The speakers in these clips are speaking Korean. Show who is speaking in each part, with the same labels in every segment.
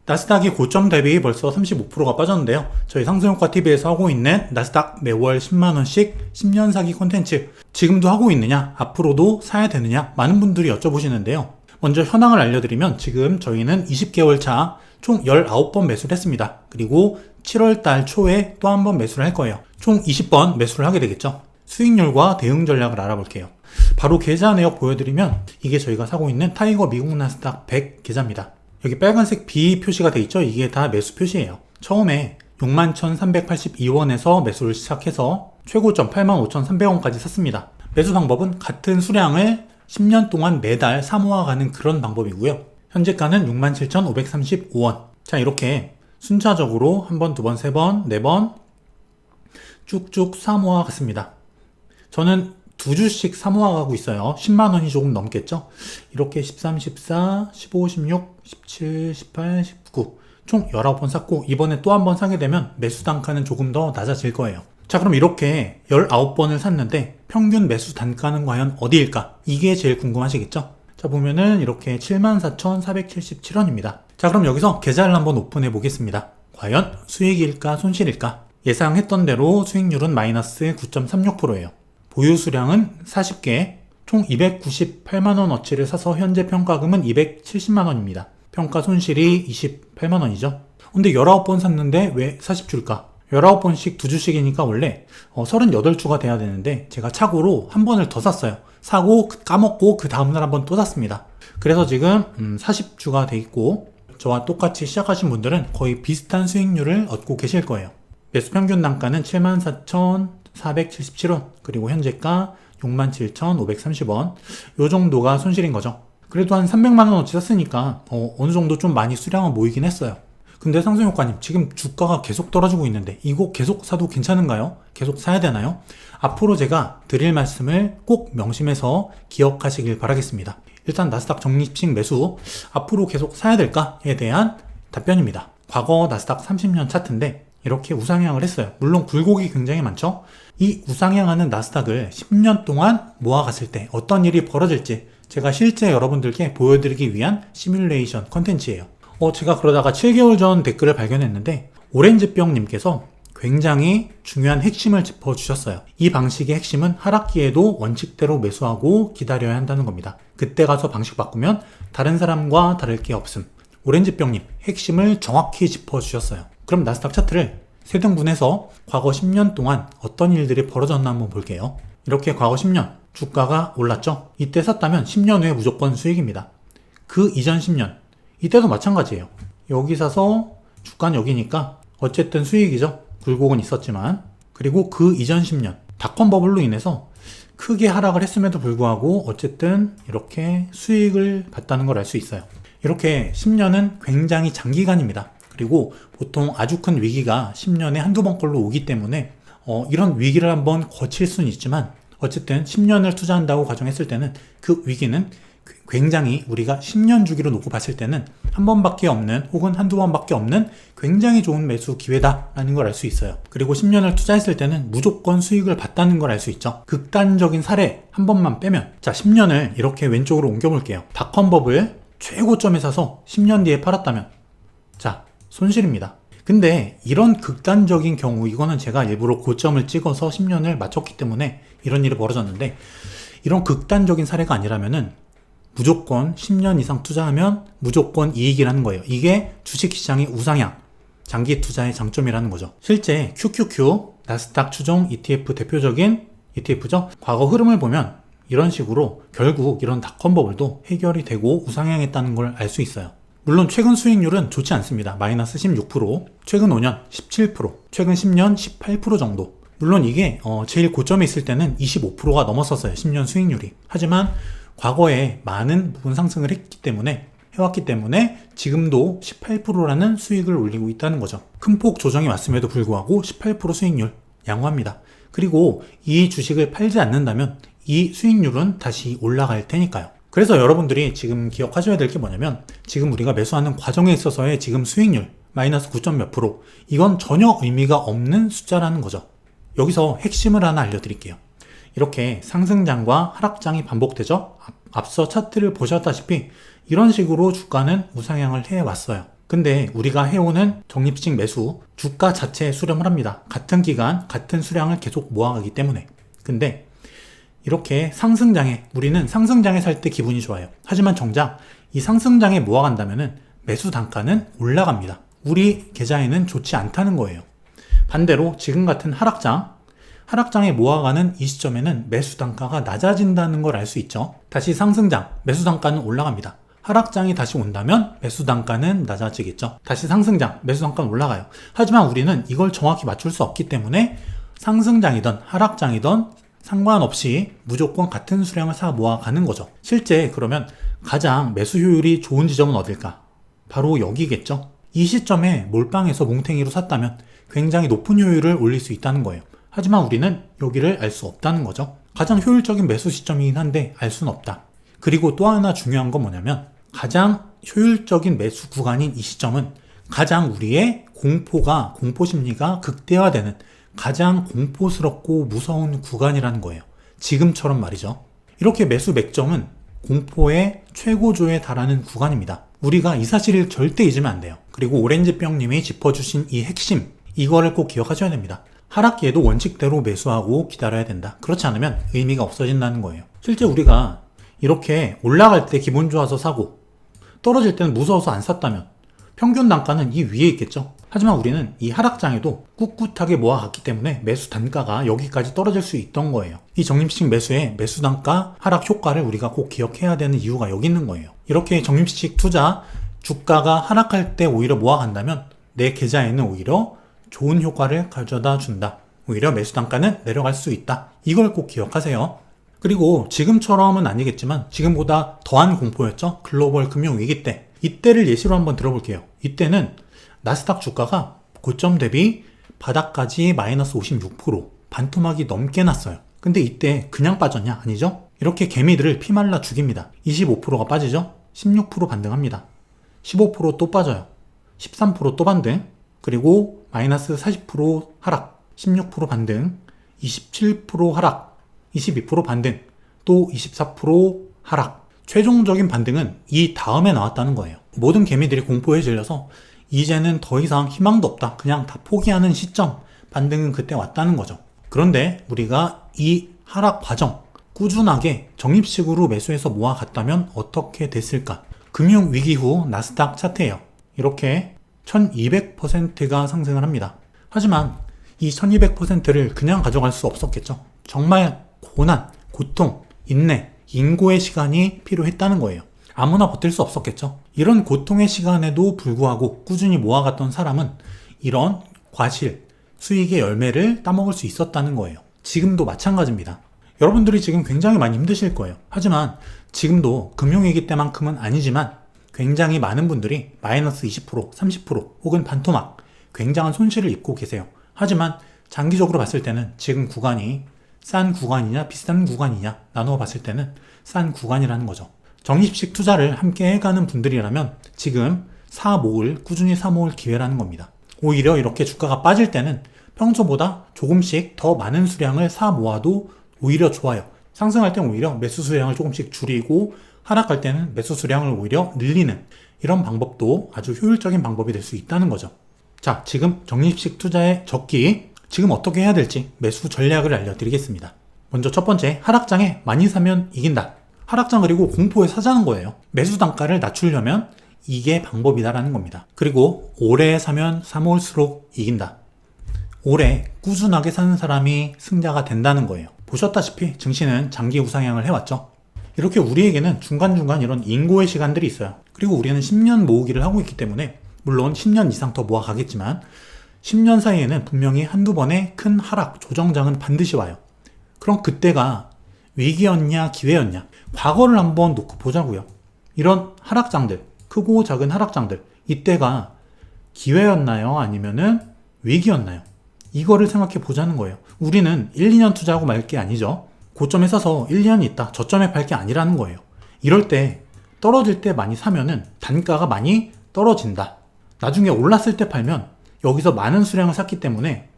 Speaker 1: 나스닥이 고점 대비 벌써 35%가 빠졌는데요. 저희 상승효과TV에서 하고 있는 나스닥 매월 10만원씩 10년 사기 콘텐츠 지금도 하고 있느냐, 앞으로도 사야 되느냐 많은 분들이 여쭤보시는데요. 먼저 현황을 알려드리면 지금 저희는 20개월 차 총 19번 매수를 했습니다. 그리고 7월달 초에 또 한 번 매수를 할 거예요. 총 20번 매수를 하게 되겠죠. 수익률과 대응 전략을 알아볼게요. 바로 계좌 내역 보여드리면 이게 저희가 사고 있는 타이거 미국 나스닥 100 계좌입니다. 여기 빨간색 B 표시가 돼 있죠? 이게 다 매수 표시예요. 처음에 61,382원에서 매수를 시작해서 최고점 85,300원까지 샀습니다. 매수 방법은 같은 수량을 10년 동안 매달 사모아가는 그런 방법이고요. 현재가는 67,535원. 자, 이렇게 순차적으로 한 번, 두 번, 세 번, 네 번 쭉쭉 사모아 갔습니다. 저는 두 주씩 사모아 가고 있어요. 10만원이 조금 넘겠죠? 이렇게 13, 14, 15, 16, 17, 18, 19 총 19번 샀고 이번에 또 한 번 사게 되면 매수 단가는 조금 더 낮아질 거예요. 자, 그럼 이렇게 19번을 샀는데 평균 매수 단가는 과연 어디일까? 이게 제일 궁금하시겠죠? 자, 보면은 이렇게 74,477원입니다. 자, 그럼 여기서 계좌를 한번 오픈해 보겠습니다. 과연 수익일까 손실일까? 예상했던 대로 수익률은 마이너스 9.36%예요. 보유 수량은 40개, 총 298만원어치를 사서 현재 평가금은 270만원입니다. 평가 손실이 28만원이죠. 근데 19번 샀는데 왜 40주일까? 19번씩 2주씩이니까 원래 38주가 돼야 되는데 제가 착오로 한 번을 더 샀어요. 사고 까먹고 그 다음날 한 번 또 샀습니다. 그래서 지금 40주가 돼 있고 저와 똑같이 시작하신 분들은 거의 비슷한 수익률을 얻고 계실 거예요. 매수 평균 단가는 74,477원 그리고 현재가 67,530원 요 정도가 손실인 거죠. 그래도 한 300만원어치 샀으니까 어느 정도 좀 많이 수량은 모이긴 했어요. 근데 상승효과님 지금 주가가 계속 떨어지고 있는데 이거 계속 사도 괜찮은가요? 계속 사야 되나요? 앞으로 제가 드릴 말씀을 꼭 명심해서 기억하시길 바라겠습니다. 일단 나스닥 적립식 매수 앞으로 계속 사야 될까에 대한 답변입니다. 과거 나스닥 30년 차트인데 이렇게 우상향을 했어요. 물론 굴곡이 굉장히 많죠. 이 우상향하는 나스닥을 10년 동안 모아갔을 때 어떤 일이 벌어질지 제가 실제 여러분들께 보여드리기 위한 시뮬레이션 컨텐츠예요. 제가 그러다가 7개월 전 댓글을 발견했는데 오렌지병님께서 굉장히 중요한 핵심을 짚어주셨어요. 이 방식의 핵심은 하락기에도 원칙대로 매수하고 기다려야 한다는 겁니다. 그때 가서 방식 바꾸면 다른 사람과 다를 게 없음. 오렌지병님 핵심을 정확히 짚어주셨어요. 그럼 나스닥 차트를 세 등분해서 과거 10년 동안 어떤 일들이 벌어졌나 한번 볼게요. 이렇게 과거 10년 주가가 올랐죠? 이때 샀다면 10년 후에 무조건 수익입니다. 그 이전 10년 이때도 마찬가지예요. 여기 사서 주가는 여기니까 어쨌든 수익이죠. 굴곡은 있었지만. 그리고 그 이전 10년 닷컴 버블로 인해서 크게 하락을 했음에도 불구하고 어쨌든 이렇게 수익을 봤다는 걸 알 수 있어요. 이렇게 10년은 굉장히 장기간입니다. 그리고 보통 아주 큰 위기가 10년에 한두 번 걸로 오기 때문에 이런 위기를 한번 거칠 수는 있지만 어쨌든 10년을 투자한다고 가정했을 때는 그 위기는 굉장히 우리가 10년 주기로 놓고 봤을 때는 한 번밖에 없는 혹은 한두 번밖에 없는 굉장히 좋은 매수 기회다라는 걸 알 수 있어요. 그리고 10년을 투자했을 때는 무조건 수익을 봤다는 걸 알 수 있죠. 극단적인 사례 한 번만 빼면 자 10년을 이렇게 왼쪽으로 옮겨볼게요. 닷컴버블 최고점에 사서 10년 뒤에 팔았다면 자 손실입니다. 근데 이런 극단적인 경우 이거는 제가 일부러 고점을 찍어서 10년을 맞췄기 때문에 이런 일이 벌어졌는데 이런 극단적인 사례가 아니라면은 무조건 10년 이상 투자하면 무조건 이익이라는 거예요. 이게 주식시장의 우상향, 장기 투자의 장점이라는 거죠. 실제 QQQ, 나스닥 추종 ETF 대표적인 ETF죠. 과거 흐름을 보면 이런 식으로 결국 이런 닷컴버블도 해결이 되고 우상향했다는 걸 알 수 있어요. 물론 최근 수익률은 좋지 않습니다. 마이너스 16%, 최근 5년 17%, 최근 10년 18% 정도. 물론 이게 제일 고점에 있을 때는 25%가 넘었었어요. 10년 수익률이. 하지만 과거에 많은 부분 상승을 해왔기 때문에 지금도 18%라는 수익을 올리고 있다는 거죠. 큰 폭 조정이 왔음에도 불구하고 18% 수익률 양호합니다. 그리고 이 주식을 팔지 않는다면 이 수익률은 다시 올라갈 테니까요. 그래서 여러분들이 지금 기억하셔야 될 게 뭐냐면 지금 우리가 매수하는 과정에 있어서의 지금 수익률 마이너스 9점 몇 프로 이건 전혀 의미가 없는 숫자라는 거죠. 여기서 핵심을 하나 알려드릴게요. 이렇게 상승장과 하락장이 반복되죠. 앞서 차트를 보셨다시피 이런 식으로 주가는 우상향을 해왔어요. 근데 우리가 해오는 적립식 매수, 주가 자체에 수렴을 합니다. 같은 기간, 같은 수량을 계속 모아가기 때문에. 근데 이렇게 상승장에, 우리는 상승장에 살 때 기분이 좋아요. 하지만 정작 이 상승장에 모아간다면은 매수 단가는 올라갑니다. 우리 계좌에는 좋지 않다는 거예요. 반대로 지금 같은 하락장에 모아가는 이 시점에는 매수 단가가 낮아진다는 걸 알 수 있죠. 다시 상승장, 매수 단가는 올라갑니다. 하락장이 다시 온다면 매수 단가는 낮아지겠죠. 다시 상승장, 매수 단가는 올라가요. 하지만 우리는 이걸 정확히 맞출 수 없기 때문에 상승장이든 하락장이든 상관없이 무조건 같은 수량을 사 모아가는 거죠. 실제 그러면 가장 매수 효율이 좋은 지점은 어딜까? 바로 여기겠죠. 이 시점에 몰빵해서 몽탱이로 샀다면 굉장히 높은 효율을 올릴 수 있다는 거예요. 하지만 우리는 여기를 알 수 없다는 거죠. 가장 효율적인 매수 시점이긴 한데 알 수는 없다. 그리고 또 하나 중요한 건 뭐냐면 가장 효율적인 매수 구간인 이 시점은 가장 우리의 공포 심리가 극대화되는 가장 공포스럽고 무서운 구간이라는 거예요. 지금처럼 말이죠. 이렇게 매수 맥점은 공포의 최고조에 달하는 구간입니다. 우리가 이 사실을 절대 잊으면 안 돼요. 그리고 오렌지병님이 짚어주신 이 핵심, 이거를 꼭 기억하셔야 됩니다. 하락기에도 원칙대로 매수하고 기다려야 된다. 그렇지 않으면 의미가 없어진다는 거예요. 실제 우리가 이렇게 올라갈 때 기분 좋아서 사고 떨어질 때는 무서워서 안 샀다면 평균 단가는 이 위에 있겠죠. 하지만 우리는 이 하락장에도 꿋꿋하게 모아갔기 때문에 매수 단가가 여기까지 떨어질 수 있던 거예요. 이 적립식 매수의 매수 단가 하락 효과를 우리가 꼭 기억해야 되는 이유가 여기 있는 거예요. 이렇게 적립식 투자, 주가가 하락할 때 오히려 모아간다면 내 계좌에는 오히려 좋은 효과를 가져다 준다. 오히려 매수 단가는 내려갈 수 있다. 이걸 꼭 기억하세요. 그리고 지금처럼은 아니겠지만 지금보다 더한 공포였죠. 글로벌 금융위기 때. 이때를 예시로 한번 들어볼게요. 이때는 나스닥 주가가 고점 대비 바닥까지 마이너스 56%, 반토막이 넘게 났어요. 근데 이때 그냥 빠졌냐? 아니죠? 이렇게 개미들을 피말라 죽입니다. 25%가 빠지죠? 16% 반등합니다. 15% 또 빠져요. 13% 또 반등. 그리고 마이너스 40% 하락, 16% 반등, 27% 하락, 22% 반등, 또 24% 하락. 최종적인 반등은 이 다음에 나왔다는 거예요. 모든 개미들이 공포에 질려서 이제는 더 이상 희망도 없다. 그냥 다 포기하는 시점, 반등은 그때 왔다는 거죠. 그런데 우리가 이 하락 과정 꾸준하게 적립식으로 매수해서 모아갔다면 어떻게 됐을까? 금융위기 후 나스닥 차트예요. 이렇게 1200%가 상승을 합니다. 하지만 이 1200%를 그냥 가져갈 수 없었겠죠. 정말 고난, 고통, 인내, 인고의 시간이 필요했다는 거예요. 아무나 버틸 수 없었겠죠. 이런 고통의 시간에도 불구하고 꾸준히 모아갔던 사람은 이런 과실, 수익의 열매를 따먹을 수 있었다는 거예요. 지금도 마찬가지입니다. 여러분들이 지금 굉장히 많이 힘드실 거예요. 하지만 지금도 금융위기 때만큼은 아니지만 굉장히 많은 분들이 마이너스 20%, 30% 혹은 반토막, 굉장한 손실을 입고 계세요. 하지만 장기적으로 봤을 때는 지금 구간이 싼 구간이냐 비싼 구간이냐 나누어 봤을 때는 싼 구간이라는 거죠. 적립식 투자를 함께 해가는 분들이라면 지금 꾸준히 사모을 기회라는 겁니다. 오히려 이렇게 주가가 빠질 때는 평소보다 조금씩 더 많은 수량을 사 모아도 오히려 좋아요. 상승할 때는 오히려 매수 수량을 조금씩 줄이고 하락할 때는 매수 수량을 오히려 늘리는 이런 방법도 아주 효율적인 방법이 될 수 있다는 거죠. 자, 지금 적립식 투자의 적기, 지금 어떻게 해야 될지 매수 전략을 알려드리겠습니다. 먼저 첫 번째, 하락장에 많이 사면 이긴다. 하락장 그리고 공포에 사자는 거예요. 매수 단가를 낮추려면 이게 방법이다라는 겁니다. 그리고 오래 사면 사모을수록 이긴다. 오래 꾸준하게 사는 사람이 승자가 된다는 거예요. 보셨다시피 증시는 장기 우상향을 해왔죠. 이렇게 우리에게는 중간중간 이런 인고의 시간들이 있어요. 그리고 우리는 10년 모으기를 하고 있기 때문에 물론 10년 이상 더 모아가겠지만 10년 사이에는 분명히 한두 번의 큰 하락, 조정장은 반드시 와요. 그럼 그때가 위기였냐 기회였냐, 과거를 한번 놓고 보자고요. 이런 하락장들, 크고 작은 하락장들, 이때가 기회였나요? 아니면은 위기였나요? 이거를 생각해 보자는 거예요. 우리는 1, 2년 투자하고 말 게 아니죠. 고점에 사서 1, 2년 있다 저점에 팔 게 아니라는 거예요. 이럴 때 떨어질 때 많이 사면은 단가가 많이 떨어진다. 나중에 올랐을 때 팔면 여기서 많은 수량을 샀기 때문에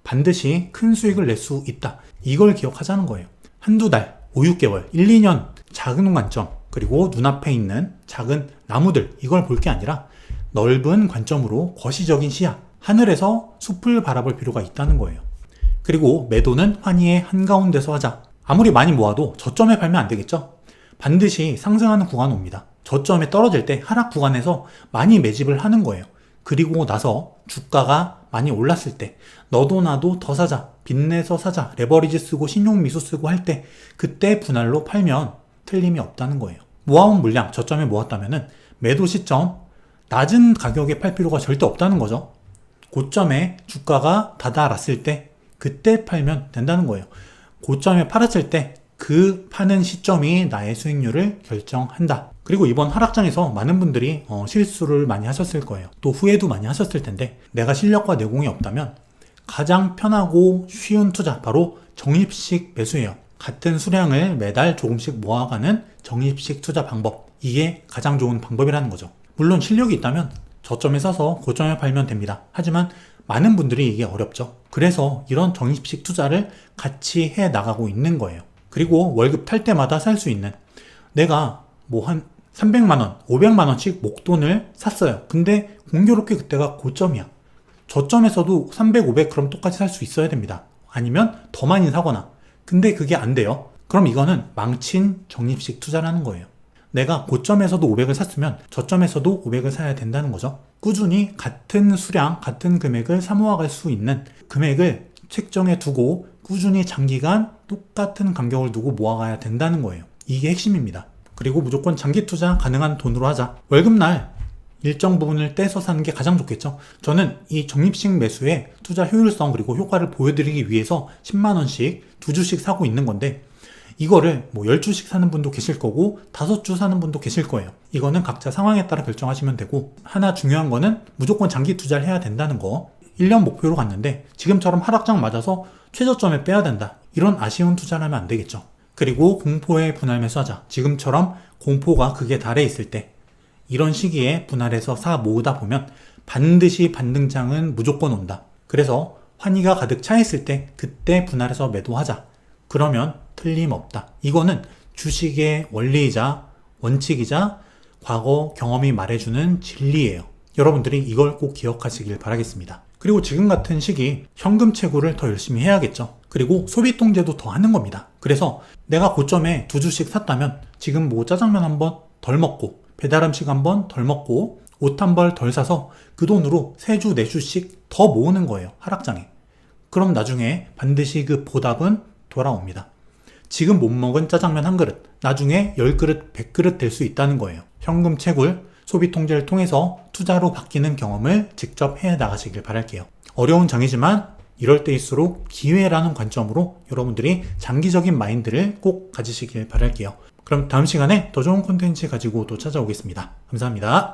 Speaker 1: 반드시 큰 수익을 낼 수 있다. 이걸 기억하자는 거예요. 한두 달, 5, 6개월, 1, 2년 작은 관점, 그리고 눈앞에 있는 작은 나무들, 이걸 볼 게 아니라 넓은 관점으로 거시적인 시야, 하늘에서 숲을 바라볼 필요가 있다는 거예요. 그리고 매도는 환희의 한가운데서 하자. 아무리 많이 모아도 저점에 팔면 안 되겠죠? 반드시 상승하는 구간 옵니다. 저점에 떨어질 때 하락 구간에서 많이 매집을 하는 거예요. 그리고 나서 주가가 많이 올랐을 때 너도 나도 더 사자, 빚내서 사자, 레버리지 쓰고 신용미수 쓰고 할 때 그때 분할로 팔면 틀림이 없다는 거예요. 모아온 물량 저점에 모았다면 매도 시점 낮은 가격에 팔 필요가 절대 없다는 거죠. 고점에 주가가 다다랐을 때 그때 팔면 된다는 거예요. 고점에 팔았을 때 그 파는 시점이 나의 수익률을 결정한다. 그리고 이번 하락장에서 많은 분들이 실수를 많이 하셨을 거예요. 또 후회도 많이 하셨을 텐데 내가 실력과 내공이 없다면 가장 편하고 쉬운 투자 바로 적립식 매수예요. 같은 수량을 매달 조금씩 모아가는 적립식 투자 방법, 이게 가장 좋은 방법이라는 거죠. 물론 실력이 있다면 저점에 사서 고점에 팔면 됩니다. 하지만 많은 분들이 이게 어렵죠. 그래서 이런 적립식 투자를 같이 해 나가고 있는 거예요. 그리고 월급 탈 때마다 살 수 있는, 내가 뭐 한 300만원, 500만원씩 목돈을 샀어요. 근데 공교롭게 그때가 고점이야. 저점에서도 300, 500 그럼 똑같이 살 수 있어야 됩니다. 아니면 더 많이 사거나. 근데 그게 안 돼요. 그럼 이거는 망친 적립식 투자라는 거예요. 내가 고점에서도 500을 샀으면 저점에서도 500을 사야 된다는 거죠. 꾸준히 같은 수량, 같은 금액을 사모아갈 수 있는 금액을 책정해 두고 꾸준히 장기간 똑같은 간격을 두고 모아가야 된다는 거예요. 이게 핵심입니다. 그리고 무조건 장기 투자 가능한 돈으로 하자. 월급날 일정 부분을 떼서 사는 게 가장 좋겠죠. 저는 이 적립식 매수의 투자 효율성 그리고 효과를 보여드리기 위해서 10만원씩 2주씩 사고 있는 건데, 이거를 뭐 10주씩 사는 분도 계실 거고 5주 사는 분도 계실 거예요. 이거는 각자 상황에 따라 결정하시면 되고, 하나 중요한 거는 무조건 장기 투자를 해야 된다는 거. 1년 목표로 갔는데 지금처럼 하락장 맞아서 최저점에 빼야 된다, 이런 아쉬운 투자를 하면 안 되겠죠. 그리고 공포의 분할 매수하자. 지금처럼 공포가 극에 달해 있을 때 이런 시기에 분할해서 사 모으다 보면 반드시 반등장은 무조건 온다. 그래서 환희가 가득 차 있을 때 그때 분할해서 매도하자. 그러면 틀림없다. 이거는 주식의 원리이자 원칙이자 과거 경험이 말해주는 진리예요. 여러분들이 이걸 꼭 기억하시길 바라겠습니다. 그리고 지금 같은 시기 현금 채굴을 더 열심히 해야겠죠. 그리고 소비 통제도 더 하는 겁니다. 그래서 내가 고점에 2주씩 샀다면 지금 뭐 짜장면 한번 덜 먹고 배달 음식 한번 덜 먹고 옷 한 벌 덜 사서 그 돈으로 3주, 4주씩 더 모으는 거예요. 하락장에. 그럼 나중에 반드시 그 보답은 돌아옵니다. 지금 못 먹은 짜장면 한 그릇, 나중에 10그릇, 100그릇 될 수 있다는 거예요. 현금 채굴, 소비 통제를 통해서 투자로 바뀌는 경험을 직접 해 나가시길 바랄게요. 어려운 장이지만 이럴 때일수록 기회라는 관점으로 여러분들이 장기적인 마인드를 꼭 가지시길 바랄게요. 그럼 다음 시간에 더 좋은 콘텐츠 가지고 또 찾아오겠습니다. 감사합니다.